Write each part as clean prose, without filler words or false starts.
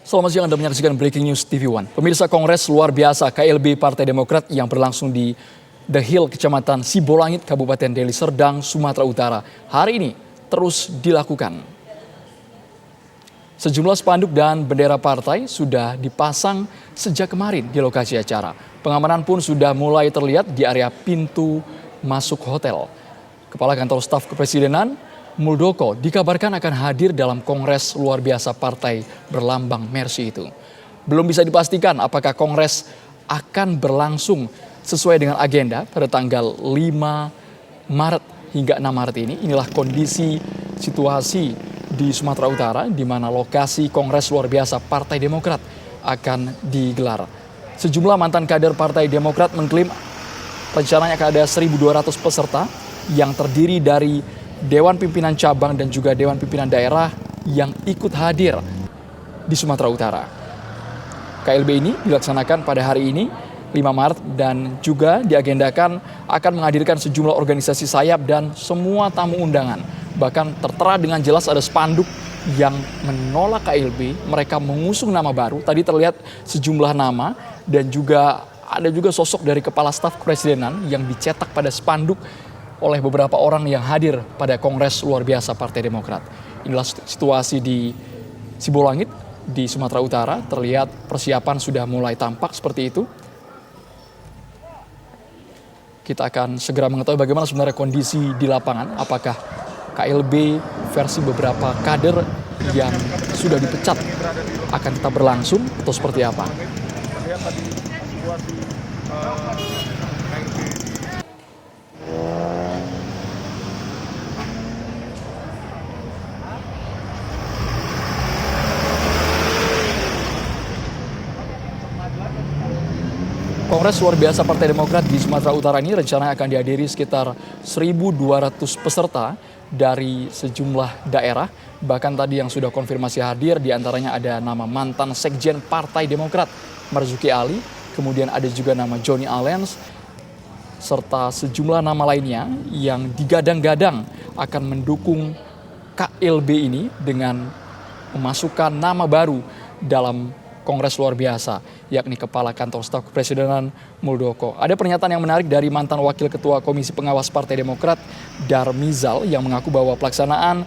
Selamat siang, Anda menyaksikan Breaking News TV One. Pemirsa, Kongres luar biasa KLB Partai Demokrat yang berlangsung di The Hill, Kecamatan Sibolangit, Kabupaten Deli Serdang, Sumatera Utara, hari ini terus dilakukan. Sejumlah spanduk dan bendera partai sudah dipasang sejak kemarin di lokasi acara. Pengamanan pun sudah mulai terlihat di area pintu masuk hotel. Kepala Kantor Staf Kepresidenan Muldoko dikabarkan akan hadir dalam Kongres luar biasa partai berlambang Mercy itu. Belum bisa dipastikan apakah Kongres akan berlangsung sesuai dengan agenda pada tanggal 5 Maret hingga 6 Maret ini. Inilah kondisi situasi di Sumatera Utara di mana lokasi Kongres luar biasa Partai Demokrat akan digelar. Sejumlah mantan kader Partai Demokrat mengklaim rencananya akan ada 1.200 peserta yang terdiri dari Dewan Pimpinan Cabang dan juga Dewan Pimpinan Daerah yang ikut hadir di Sumatera Utara. KLB ini dilaksanakan pada hari ini 5 Maret dan juga diagendakan akan menghadirkan sejumlah organisasi sayap dan semua tamu undangan. Bahkan tertera dengan jelas ada spanduk yang menolak KLB, mereka mengusung nama baru. Tadi terlihat sejumlah nama dan juga ada juga sosok dari Kepala Staf Kepresidenan yang dicetak pada spanduk oleh beberapa orang yang hadir pada Kongres luar biasa Partai Demokrat. Inilah situasi di Sibolangit di Sumatera Utara. Terlihat persiapan sudah mulai tampak seperti itu. Kita akan segera mengetahui bagaimana sebenarnya kondisi di lapangan. Apakah KLB versi beberapa kader yang sudah dipecat akan tetap berlangsung atau seperti apa? Kongres luar biasa Partai Demokrat di Sumatera Utara ini rencananya akan dihadiri sekitar 1.200 peserta dari sejumlah daerah. Bahkan tadi yang sudah konfirmasi hadir diantaranya ada nama mantan Sekjen Partai Demokrat Marzuki Ali, kemudian ada juga nama Johnny Alens, serta sejumlah nama lainnya yang digadang-gadang akan mendukung KLB ini dengan memasukkan nama baru dalam Kongres luar biasa, yakni Kepala Kantor Staf Kepresidenan Muldoko. Ada pernyataan yang menarik dari mantan Wakil Ketua Komisi Pengawas Partai Demokrat Darmizal yang mengaku bahwa pelaksanaan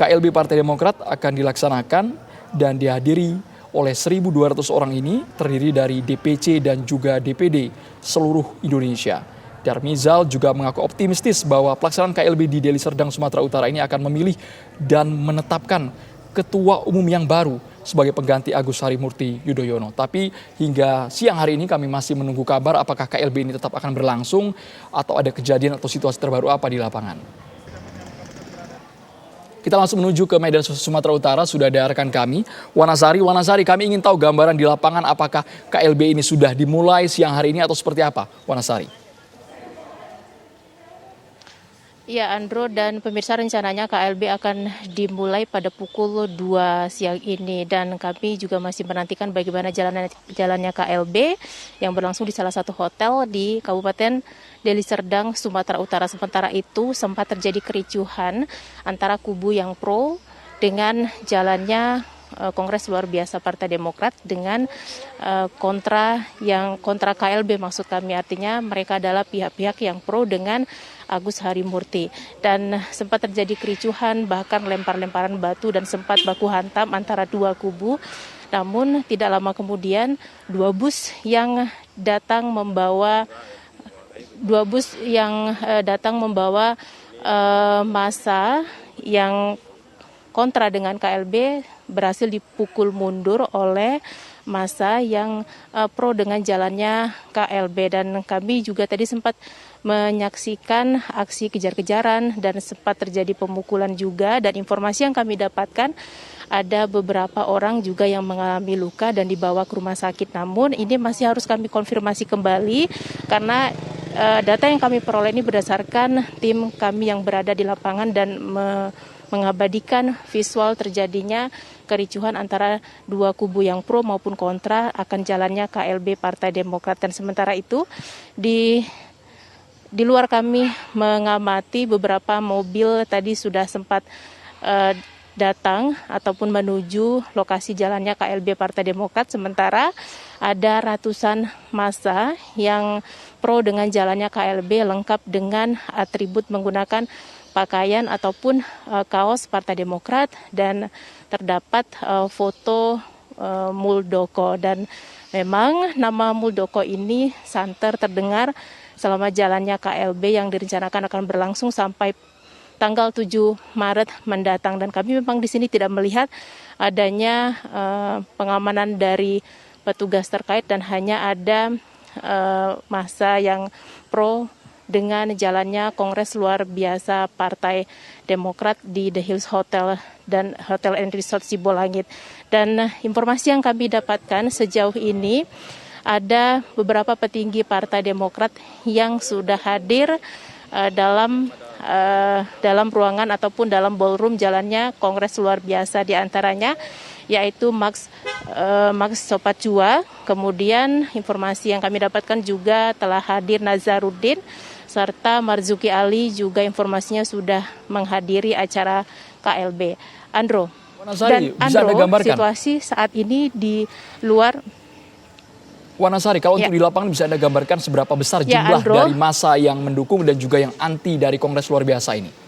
KLB Partai Demokrat akan dilaksanakan dan dihadiri oleh 1.200 orang ini, terdiri dari DPC dan juga DPD seluruh Indonesia. Darmizal juga mengaku optimistis bahwa pelaksanaan KLB di Deli Serdang, Sumatera Utara ini akan memilih dan menetapkan ketua umum yang baru sebagai pengganti Agus Harimurti Yudhoyono. Tapi hingga siang hari ini kami masih menunggu kabar apakah KLB ini tetap akan berlangsung atau ada kejadian atau situasi terbaru apa di lapangan. Kita langsung menuju ke Medan Sumatera Utara, sudah ada rekan kami, Wanasari. Wanasari, kami ingin tahu gambaran di lapangan apakah KLB ini sudah dimulai siang hari ini atau seperti apa, Wanasari? Ya, Andro dan pemirsa, rencananya KLB akan dimulai pada pukul 2 siang ini dan kami juga masih menantikan bagaimana jalannya KLB yang berlangsung di salah satu hotel di Kabupaten Deli Serdang, Sumatera Utara. Sementara itu sempat terjadi kericuhan antara kubu yang pro dengan jalannya Kongres luar biasa Partai Demokrat dengan kontra KLB, maksud kami, artinya mereka adalah pihak-pihak yang pro dengan Agus Harimurti, dan sempat terjadi kericuhan, bahkan lempar-lemparan batu dan sempat baku hantam antara dua kubu. Namun tidak lama kemudian dua bus yang datang membawa massa yang kontra dengan KLB berhasil dipukul mundur oleh massa yang pro dengan jalannya KLB, dan kami juga tadi sempat menyaksikan aksi kejar-kejaran dan sempat terjadi pemukulan juga, dan informasi yang kami dapatkan ada beberapa orang juga yang mengalami luka dan dibawa ke rumah sakit. Namun ini masih harus kami konfirmasi kembali karena data yang kami peroleh ini berdasarkan tim kami yang berada di lapangan dan mengabadikan visual terjadinya kericuhan antara dua kubu yang pro maupun kontra akan jalannya KLB Partai Demokrat. Dan sementara itu di luar kami mengamati beberapa mobil tadi sudah sempat datang ataupun menuju lokasi jalannya KLB Partai Demokrat, sementara ada ratusan massa yang pro dengan jalannya KLB lengkap dengan atribut menggunakan pakaian ataupun kaos Partai Demokrat, dan terdapat foto Muldoko, dan memang nama Muldoko ini santer terdengar selama jalannya KLB yang direncanakan akan berlangsung sampai tanggal 7 Maret mendatang. Dan kami memang di sini tidak melihat adanya pengamanan dari petugas terkait, dan hanya ada massa yang pro dengan jalannya Kongres Luar Biasa Partai Demokrat di The Hills Hotel dan Hotel and Resort Sibolangit. Dan informasi yang kami dapatkan sejauh ini, ada beberapa petinggi Partai Demokrat yang sudah hadir dalam ruangan ataupun dalam ballroom jalannya Kongres Luar Biasa, diantaranya yaitu Max Sopacua. Kemudian informasi yang kami dapatkan juga telah hadir Nazarudin serta Marzuki Ali, juga informasinya sudah menghadiri acara KLB. Andro, Wanasari, dan bisa Anda Andro, gambarkan situasi saat ini di luar. Wanasari, kalau untuk di lapangan bisa Anda gambarkan seberapa besar jumlah dari massa yang mendukung dan juga yang anti dari Kongres Luar Biasa ini?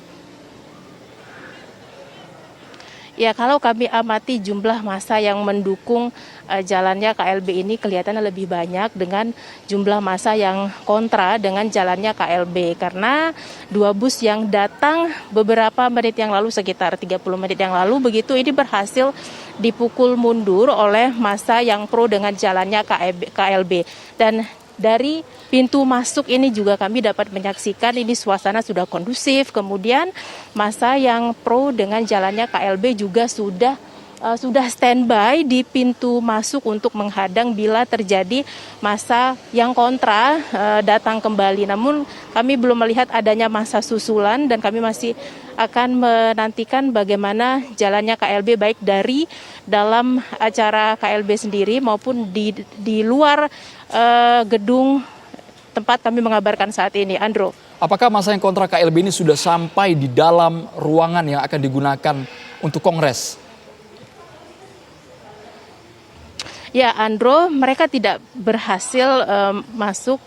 Ya, kalau kami amati jumlah massa yang mendukung jalannya KLB ini kelihatannya lebih banyak dengan jumlah massa yang kontra dengan jalannya KLB. Karena dua bus yang datang beberapa menit yang lalu, sekitar 30 menit yang lalu begitu, ini berhasil dipukul mundur oleh massa yang pro dengan jalannya KLB. Dan dari pintu masuk ini juga kami dapat menyaksikan ini suasana sudah kondusif. Kemudian massa yang pro dengan jalannya KLB juga sudah standby di pintu masuk untuk menghadang bila terjadi massa yang kontra datang kembali. Namun kami belum melihat adanya massa susulan, dan kami masih akan menantikan bagaimana jalannya KLB baik dari dalam acara KLB sendiri maupun di luar gedung tempat kami mengabarkan saat ini. Andro, apakah massa yang kontra KLB ini sudah sampai di dalam ruangan yang akan digunakan untuk kongres? Ya, Andro, mereka tidak berhasil masuk.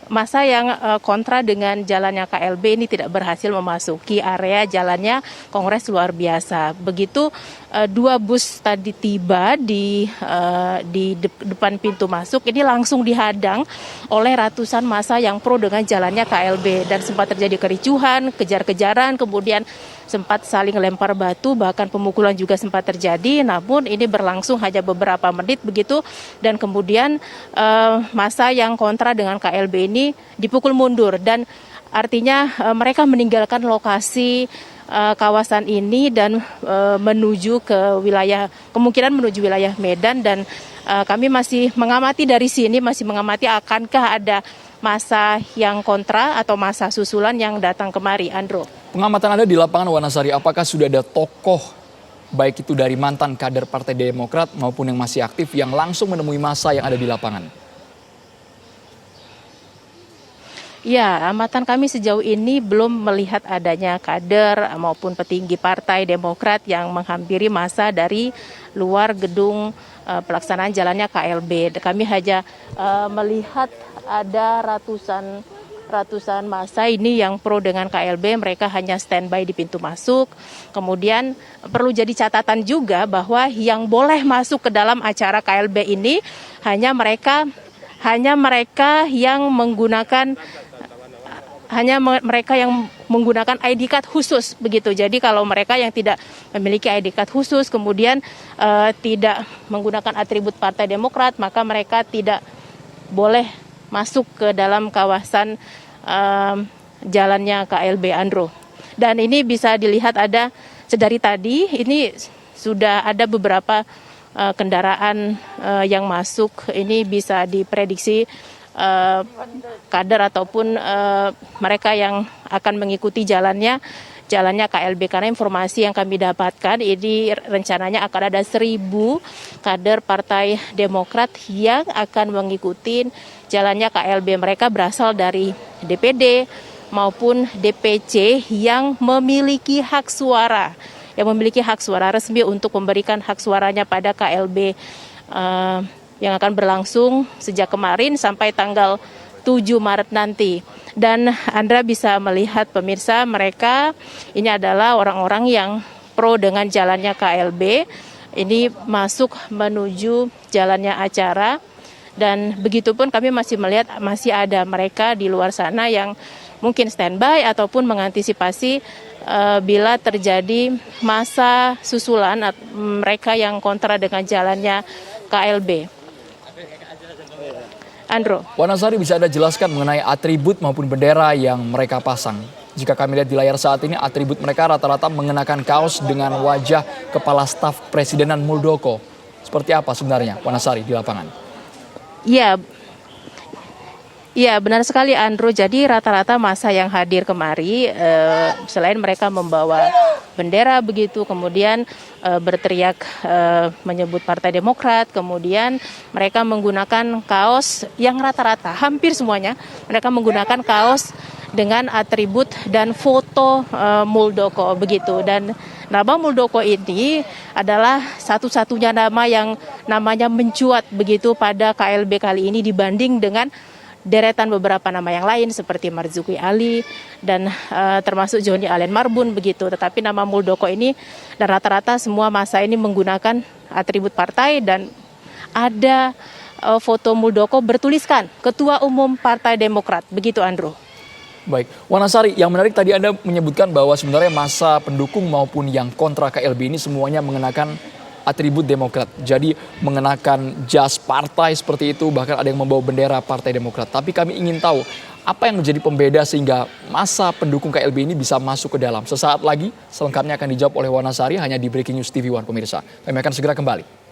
Massa yang kontra dengan jalannya KLB ini tidak berhasil memasuki area jalannya Kongres Luar Biasa. Begitu dua bus tadi tiba di depan pintu masuk, ini langsung dihadang oleh ratusan massa yang pro dengan jalannya KLB, dan sempat terjadi kericuhan, kejar-kejaran, kemudian sempat saling lempar batu, bahkan pemukulan juga sempat terjadi. Namun ini berlangsung hanya beberapa menit begitu, dan kemudian massa yang kontra dengan KLB ini dipukul mundur, dan artinya mereka meninggalkan lokasi kawasan ini dan menuju ke wilayah, kemungkinan menuju wilayah Medan. Dan kami masih mengamati dari sini, masih mengamati akankah ada massa yang kontra atau massa susulan yang datang kemari. Andro, Pengamatan Anda di lapangan, Wanasari, apakah sudah ada tokoh baik itu dari mantan kader Partai Demokrat maupun yang masih aktif yang langsung menemui massa yang ada di lapangan? ya, amatan kami sejauh ini belum melihat adanya kader maupun petinggi Partai Demokrat yang menghampiri massa dari luar gedung pelaksanaan jalannya KLB. Kami hanya melihat ada ratusan massa ini yang pro dengan KLB, mereka hanya standby di pintu masuk. Kemudian perlu jadi catatan juga bahwa yang boleh masuk ke dalam acara KLB ini hanya mereka yang menggunakan ID card khusus begitu. Jadi kalau mereka yang tidak memiliki ID card khusus kemudian tidak menggunakan atribut Partai Demokrat, maka mereka tidak boleh masuk ke dalam kawasan jalannya KLB, Andro. Dan ini bisa dilihat ada sedari tadi ini sudah ada beberapa kendaraan yang masuk. Ini bisa diprediksi kader ataupun mereka yang akan mengikuti jalannya KLB, karena informasi yang kami dapatkan ini rencananya akan ada 1.000 kader Partai Demokrat yang akan mengikuti jalannya KLB. Mereka berasal dari DPD maupun DPC yang memiliki hak suara yang memiliki hak suara resmi untuk memberikan hak suaranya pada KLB yang akan berlangsung sejak kemarin sampai tanggal 7 Maret nanti. Dan Andra bisa melihat pemirsa, mereka ini adalah orang-orang yang pro dengan jalannya KLB. Ini masuk menuju jalannya acara, dan begitupun kami masih melihat masih ada mereka di luar sana yang mungkin standby ataupun mengantisipasi bila terjadi masa susulan mereka yang kontra dengan jalannya KLB. Andro. Wanasari, bisa Anda jelaskan mengenai atribut maupun bendera yang mereka pasang? Jika kami lihat di layar saat ini, atribut mereka rata-rata mengenakan kaos dengan wajah Kepala Staf Presidenan Muldoko. Seperti apa sebenarnya, Wanasari, di lapangan? Iya, benar sekali Andro. Jadi rata-rata masa yang hadir kemari, selain mereka membawa bendera begitu, kemudian berteriak menyebut Partai Demokrat, kemudian mereka menggunakan kaos yang rata-rata, hampir semuanya, mereka menggunakan kaos dengan atribut dan foto Muldoko begitu. Dan nama Muldoko ini adalah satu-satunya nama yang namanya mencuat begitu pada KLB kali ini dibanding dengan deretan beberapa nama yang lain seperti Marzuki Ali dan termasuk Joni Allen Marbun begitu. Tetapi nama Muldoko ini dan rata-rata semua masa ini menggunakan atribut partai, dan ada foto Muldoko bertuliskan Ketua Umum Partai Demokrat begitu, Andrew. Baik, Wanasari, yang menarik tadi Anda menyebutkan bahwa sebenarnya masa pendukung maupun yang kontra KLB ini semuanya mengenakan atribut Demokrat. Jadi mengenakan jas partai seperti itu, bahkan ada yang membawa bendera Partai Demokrat. Tapi kami ingin tahu apa yang menjadi pembeda sehingga masa pendukung KLB ini bisa masuk ke dalam. Sesaat lagi selengkapnya akan dijawab oleh Wanasari hanya di Breaking News TV One, pemirsa. Kami akan segera kembali.